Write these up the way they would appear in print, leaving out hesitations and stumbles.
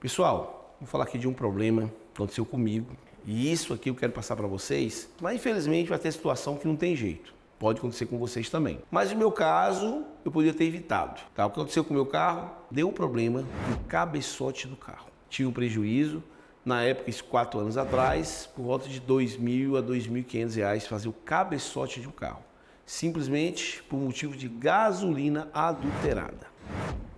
Pessoal, vou falar aqui de um problema que aconteceu comigo. E isso aqui eu quero passar para vocês. Mas infelizmente vai ter situação que não tem jeito. Pode acontecer com vocês também. Mas no meu caso, eu poderia ter evitado. Tá? O que aconteceu com o meu carro? Deu um problema no cabeçote do carro. Tive um prejuízo. Na época, isso 4 anos atrás, por volta de R$2.000 a R$2.500 fazer o cabeçote de um carro. Simplesmente por motivo de gasolina adulterada.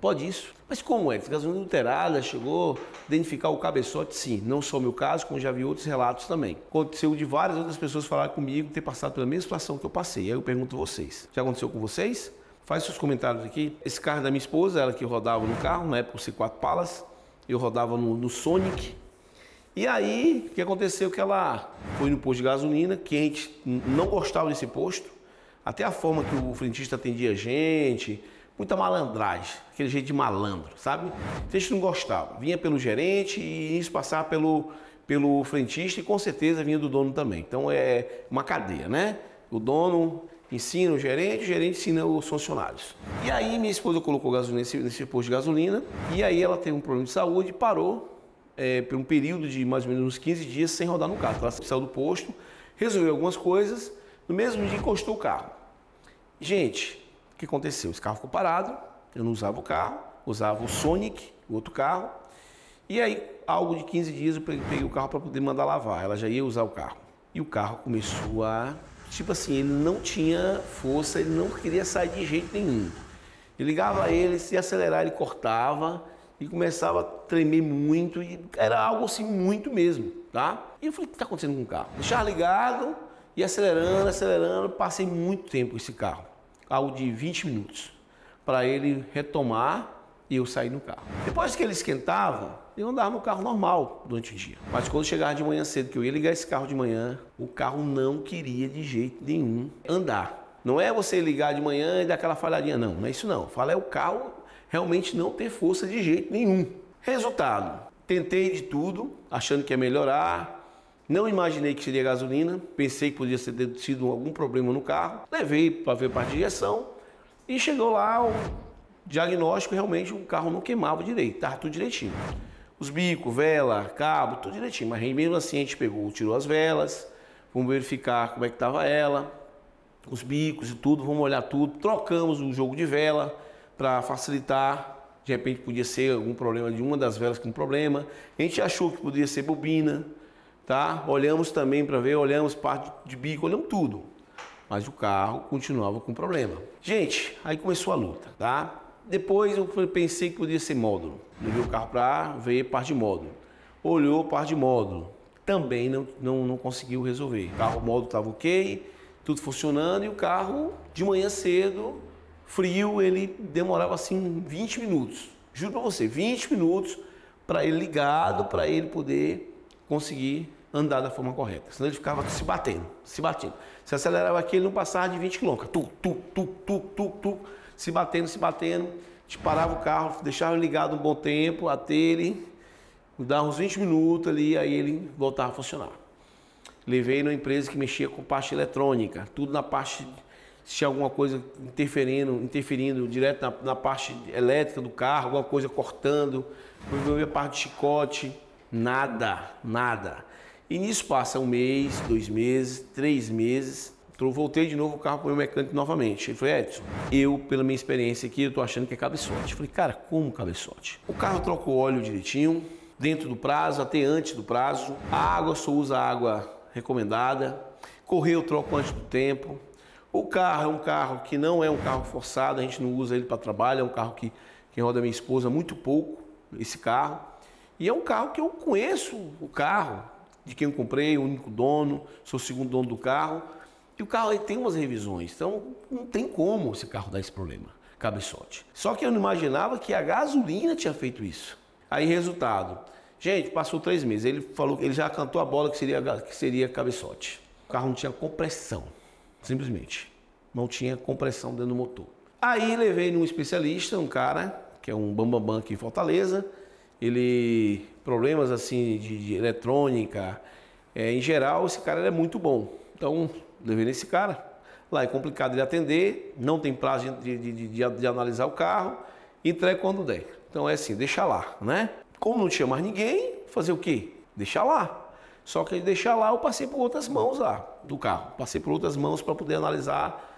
Pode isso? Mas como é? Gasolina adulterada chegou a danificar o cabeçote? Sim, não só o meu caso, como já vi outros relatos também. Aconteceu de várias outras pessoas falar comigo, ter passado pela mesma situação que eu passei. Aí eu pergunto a vocês, já aconteceu com vocês? Faz seus comentários aqui. Esse carro é da minha esposa, ela que rodava no carro, na época o C4 Palace, eu rodava no Sonic. E aí, o que aconteceu? Que ela foi no posto de gasolina, que a gente não gostava desse posto, até a forma que o frentista atendia a gente, muita malandragem, aquele jeito de malandro, sabe? A gente não gostava. Vinha pelo gerente e isso passava pelo frentista e com certeza vinha do dono também. Então é uma cadeia, né? O dono ensina o gerente ensina os funcionários. E aí minha esposa colocou gasolina nesse posto de gasolina e aí ela teve um problema de saúde e parou por um período de mais ou menos uns 15 dias sem rodar no carro. Ela saiu do posto, resolveu algumas coisas, no mesmo dia encostou o carro. Gente, o que aconteceu? Esse carro ficou parado, eu não usava o carro, usava o Sonic, o outro carro, e aí, algo de 15 dias eu peguei o carro para poder mandar lavar, ela já ia usar o carro. E o carro começou a, tipo assim, ele não tinha força, ele não queria sair de jeito nenhum. Eu ligava ele, se acelerar ele cortava, e começava a tremer muito, e era algo assim muito mesmo, tá? E eu falei, o que está acontecendo com o carro? Deixava ligado, e acelerando, passei muito tempo com esse carro. Algo de 20 minutos, para ele retomar e eu sair no carro. Depois que ele esquentava, eu andava no carro normal durante o dia. Mas quando chegava de manhã cedo, que eu ia ligar esse carro de manhã, o carro não queria de jeito nenhum andar. Não é você ligar de manhã e dar aquela falhadinha, não. Não é isso não. Fala é o carro realmente não ter força de jeito nenhum. Resultado, tentei de tudo, achando que ia melhorar. Não imaginei que seria gasolina, pensei que podia ter sido algum problema no carro. Levei para ver parte de injeção e chegou lá o diagnóstico, realmente o carro não queimava direito, estava tudo direitinho. Os bicos, vela, cabo, tudo direitinho. Mas mesmo assim a gente tirou as velas, vamos verificar como é que estava ela, os bicos e tudo, vamos olhar tudo. Trocamos o jogo de vela para facilitar. De repente podia ser algum problema de uma das velas com problema. A gente achou que poderia ser bobina. Tá? Olhamos também para ver, olhamos parte de bico, olhamos tudo. Mas o carro continuava com problema. Gente, aí começou a luta, tá? Depois eu pensei que podia ser módulo. Levei o carro para ver parte de módulo. Olhou parte de módulo. Também não conseguiu resolver. O carro, o módulo estava ok, tudo funcionando e o carro de manhã cedo, frio, ele demorava assim 20 minutos. Juro para você, 20 minutos para ele ligado, para ele poder conseguir andar da forma correta. Senão ele ficava se batendo. Se acelerava aqui, ele não passava de 20 km. Se batendo. A gente parava o carro, deixava ele ligado um bom tempo, até ele dar uns 20 minutos ali, aí ele voltava a funcionar. Levei numa empresa que mexia com parte eletrônica, tudo na parte, se tinha alguma coisa interferindo direto na parte elétrica do carro, alguma coisa cortando, eu a parte de chicote. Nada. E nisso passa 1 mês, 2 meses, 3 meses. Voltei de novo o carro para o meu mecânico novamente. Ele falou, Edson, eu, pela minha experiência aqui, eu tô achando que é cabeçote. Eu falei, cara, como cabeçote? O carro trocou óleo direitinho, dentro do prazo, até antes do prazo. A água, só usa a água recomendada. Correio eu troco antes do tempo. O carro é um carro que não é um carro forçado, a gente não usa ele para trabalho, é um carro que roda minha esposa muito pouco, esse carro. E é um carro que eu conheço o carro, de quem eu comprei, o único dono, sou o segundo dono do carro. E o carro aí tem umas revisões, então não tem como esse carro dar esse problema, cabeçote. Só que eu não imaginava que a gasolina tinha feito isso. Aí resultado, gente, passou 3 meses, ele falou que ele já cantou a bola que seria cabeçote. O carro não tinha compressão, simplesmente. Não tinha compressão dentro do motor. Aí levei num especialista, um cara, que é um bambambam aqui em Fortaleza. Ele, problemas assim de eletrônica, em geral, esse cara é muito bom. Então, levei nesse cara. Lá é complicado de atender, não tem prazo de analisar o carro, entrega quando der. Então é assim, deixa lá, né? Como não tinha mais ninguém, fazer o quê? Deixar lá. Só que deixar lá, eu passei por outras mãos lá do carro. Passei por outras mãos para poder analisar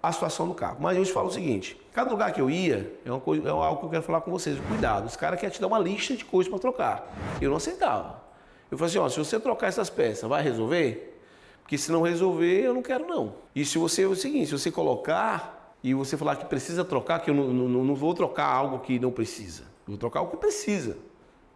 a situação do carro. Mas eu te falo o seguinte, cada lugar que eu ia, é algo que eu quero falar com vocês. Cuidado, os caras querem te dar uma lista de coisas para trocar. Eu não aceitava. Eu falei assim, ó, se você trocar essas peças, vai resolver? Porque se não resolver, eu não quero não. E se você, é o seguinte, se você colocar e você falar que precisa trocar, que eu não vou trocar algo que não precisa. Eu vou trocar o que precisa.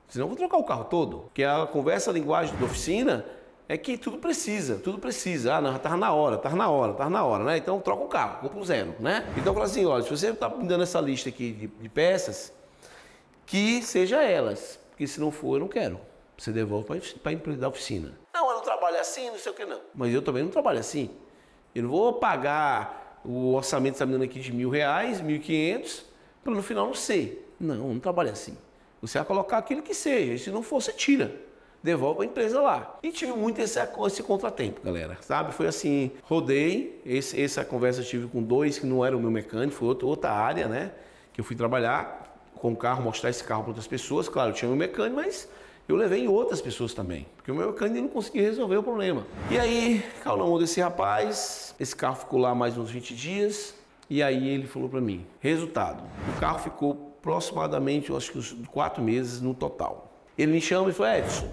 Senão eu vou trocar o carro todo. Porque a conversa, a linguagem da oficina é que tudo precisa, tudo precisa. Ah, não, tava na hora, né? Então troca o carro, compra um zero, né? Então eu falo assim, olha, se você está me dando essa lista aqui de peças, que seja elas. Porque se não for, eu não quero. Você devolve para a empresa da oficina. Não, eu não trabalho assim, não sei o que não. Mas eu também não trabalho assim. Eu não vou pagar o orçamento que está me dando aqui de R$1.000, 1.500, para no final não ser. Não, não trabalho assim. Você vai colocar aquilo que seja, e se não for, você tira. Devolve para a empresa lá. E tive muito esse contratempo, galera, sabe? Foi assim, rodei, essa conversa eu tive com dois que não era o meu mecânico, foi outra área, né? Que eu fui trabalhar com o carro, mostrar esse carro para outras pessoas. Claro, eu tinha meu mecânico, mas eu levei em outras pessoas também, porque o meu mecânico não conseguia resolver o problema. E aí, caiu na mão desse rapaz, esse carro ficou lá mais uns 20 dias, e aí ele falou para mim, resultado, o carro ficou aproximadamente, eu acho que uns 4 meses no total. Ele me chama e falou, Edson,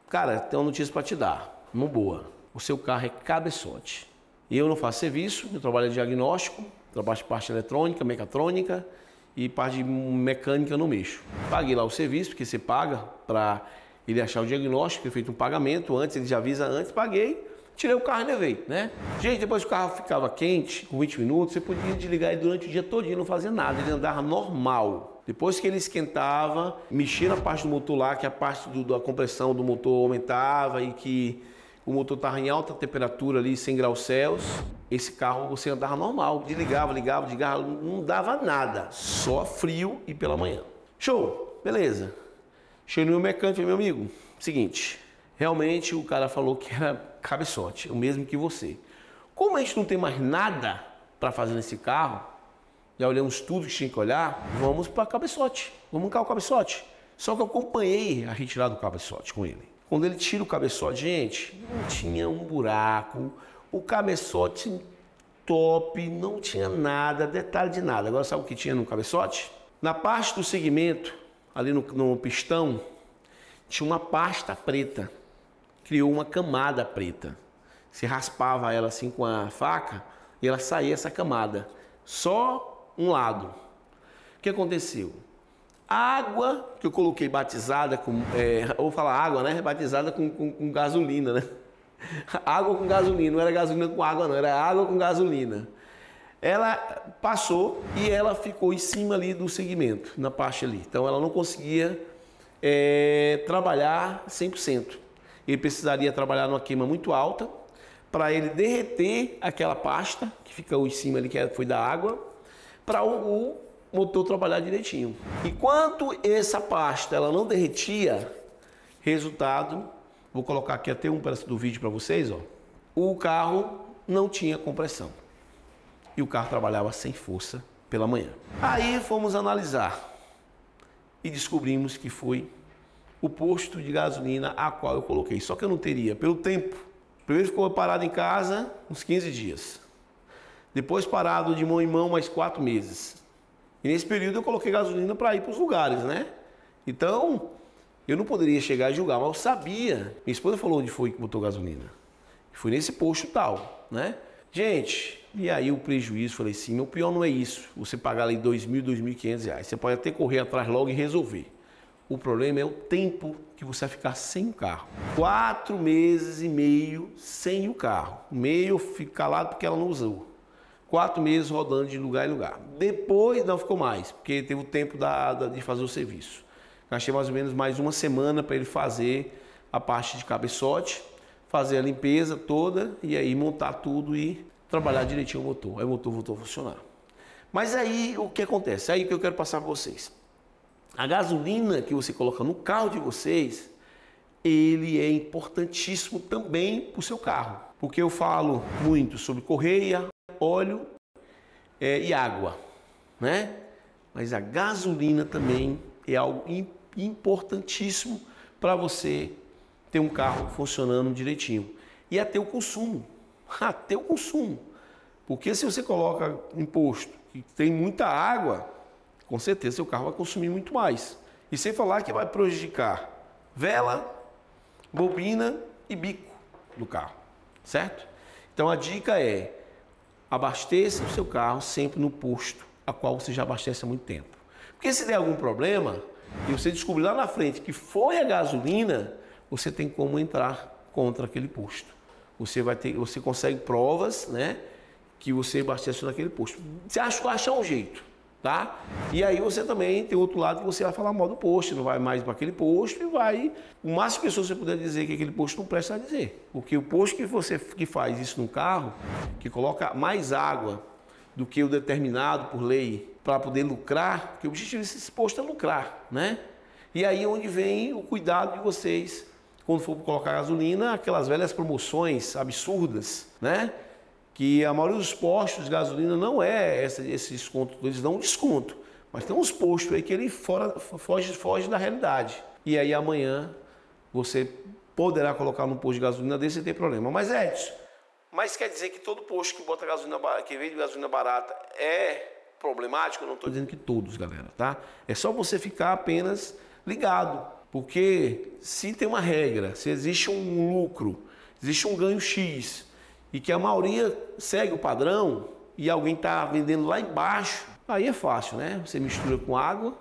cara, tem uma notícia para te dar, uma boa. O seu carro é cabeçote. E eu não faço serviço, eu trabalho em diagnóstico, trabalho de parte eletrônica, mecatrônica e parte de mecânica eu não mexo. Paguei lá o serviço, porque você paga para ele achar o diagnóstico, foi feito um pagamento antes, ele já avisa antes, paguei, tirei o carro e levei, né? Gente, depois que o carro ficava quente, com 20 minutos, você podia desligar ele durante o dia todo, não fazia nada, ele andava normal. Depois que ele esquentava, mexia na parte do motor lá, que a parte da compressão do motor aumentava e que o motor estava em alta temperatura ali, 100 graus Celsius, esse carro você andava normal, desligava, ligava, não dava nada, só frio e pela manhã. Show, beleza. Cheguei no meu mecânico, falei, meu amigo, seguinte, realmente o cara falou que era cabeçote, o mesmo que você. Como a gente não tem mais nada para fazer nesse carro, já olhamos tudo que tinha que olhar, vamos para cabeçote, vamos arrancar o cabeçote. Só que eu acompanhei a retirada do cabeçote com ele. Quando ele tira o cabeçote, gente, não tinha um buraco, o cabeçote top, não tinha nada, detalhe de nada. Agora sabe o que tinha no cabeçote? Na parte do segmento, ali no pistão, tinha uma pasta preta, criou uma camada preta. Você raspava ela assim com a faca e ela saía essa camada. Só um lado. O que aconteceu? A água que eu coloquei batizada com, vou falar água, né? Batizada com gasolina, né? Água com gasolina, não era gasolina com água não, era água com gasolina. Ela passou e ela ficou em cima ali do segmento, na parte ali. Então ela não conseguia trabalhar 100%. Ele precisaria trabalhar numa queima muito alta para ele derreter aquela pasta que fica em cima ali, que foi da água, para o motor trabalhar direitinho. Enquanto essa pasta ela não derretia, resultado, vou colocar aqui até um pedaço do vídeo para vocês, ó. O carro não tinha compressão e o carro trabalhava sem força pela manhã. Aí fomos analisar e descobrimos que foi o posto de gasolina a qual eu coloquei. Só que eu não teria, pelo tempo. Primeiro ficou parado em casa uns 15 dias. Depois parado de mão em mão mais 4 meses. E nesse período eu coloquei gasolina para ir para os lugares, né? Então, eu não poderia chegar e julgar, mas eu sabia. Minha esposa falou onde foi que botou gasolina. Foi nesse posto tal, né? Gente, e aí o prejuízo, falei assim, meu pior não é isso. Você pagar ali R$2.000, R$2.500. Você pode até correr atrás logo e resolver. O problema é o tempo que você vai ficar sem o carro. 4 meses e meio sem o carro. Meio eu fico calado porque ela não usou. 4 meses rodando de lugar em lugar. Depois não ficou mais, porque teve o tempo de fazer o serviço. Gastei mais ou menos mais uma semana para ele fazer a parte de cabeçote, fazer a limpeza toda e aí montar tudo e trabalhar direitinho o motor. Aí o motor voltou a funcionar. Mas aí o que acontece? Aí que eu quero passar para vocês. A gasolina que você coloca no carro de vocês, ele é importantíssimo também para o seu carro. Porque eu falo muito sobre correia, óleo e água, né? Mas a gasolina também é algo importantíssimo para você ter um carro funcionando direitinho. E até o consumo. Até o consumo. Porque se você coloca imposto que tem muita água, com certeza seu carro vai consumir muito mais. E sem falar que vai prejudicar vela, bobina e bico do carro, certo? Então a dica é: abasteça o seu carro sempre no posto a qual você já abastece há muito tempo. Porque se der algum problema e você descobrir lá na frente que foi a gasolina, você tem como entrar contra aquele posto. Você consegue provas, né, que você abastece naquele posto. Você acha um jeito, tá? E aí você também tem outro lado que você vai falar mal do posto, não vai mais para aquele posto e vai... O máximo de pessoas que você puder dizer que aquele posto não presta a dizer. Porque o posto que faz isso no carro, que coloca mais água do que o determinado por lei para poder lucrar, porque o objetivo desse posto é lucrar, né? E aí é onde vem o cuidado de vocês, quando for colocar gasolina, aquelas velhas promoções absurdas, né? Que a maioria dos postos de gasolina não é esse desconto, eles dão um desconto. Mas tem uns postos aí que ele foge da realidade. E aí amanhã você poderá colocar num posto de gasolina desse sem ter problema. Mas Edson, mas quer dizer que todo posto que bota gasolina, que vende gasolina barata é problemático? Eu não estou dizendo que todos, galera, tá? É só você ficar apenas ligado. Porque se tem uma regra, se existe um lucro, existe um ganho X, e que a maioria segue o padrão e alguém está vendendo lá embaixo, aí é fácil, né? Você mistura com água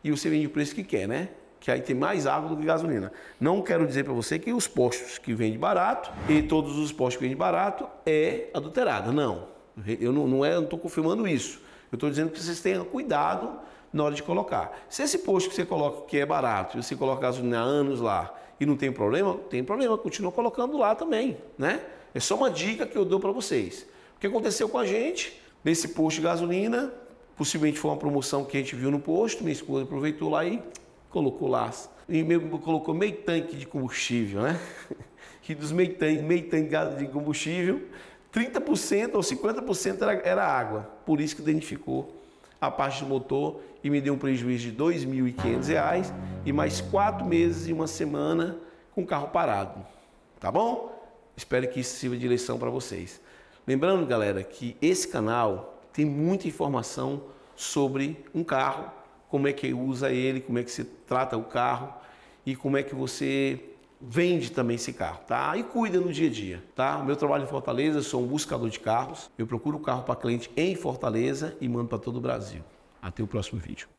e você vende o preço que quer, né? Que aí tem mais água do que gasolina. Não quero dizer para você que os postos que vendem barato e todos os postos que vendem barato é adulterada. Não, eu não estou confirmando isso. Eu estou dizendo que vocês tenham cuidado na hora de colocar. Se esse posto que você coloca que é barato, e você coloca gasolina há anos lá e não tem problema, continua colocando lá também, né? É só uma dica que eu dou para vocês. O que aconteceu com a gente nesse posto de gasolina, possivelmente foi uma promoção que a gente viu no posto, minha esposa aproveitou lá e colocou lá, e colocou meio tanque de combustível, né? E dos meio tanque de combustível, 30% ou 50% era água. Por isso que identificou a parte do motor e me deu um prejuízo de R$ 2.500 e mais 4 meses e uma semana com o carro parado. Tá bom? Espero que isso sirva de lição para vocês. Lembrando, galera, que esse canal tem muita informação sobre um carro, como é que usa ele, como é que se trata o carro e como é que você vende também esse carro, tá? E cuida no dia a dia, tá? O meu trabalho em Fortaleza, eu sou um buscador de carros. Eu procuro carro para cliente em Fortaleza e mando para todo o Brasil. Até o próximo vídeo.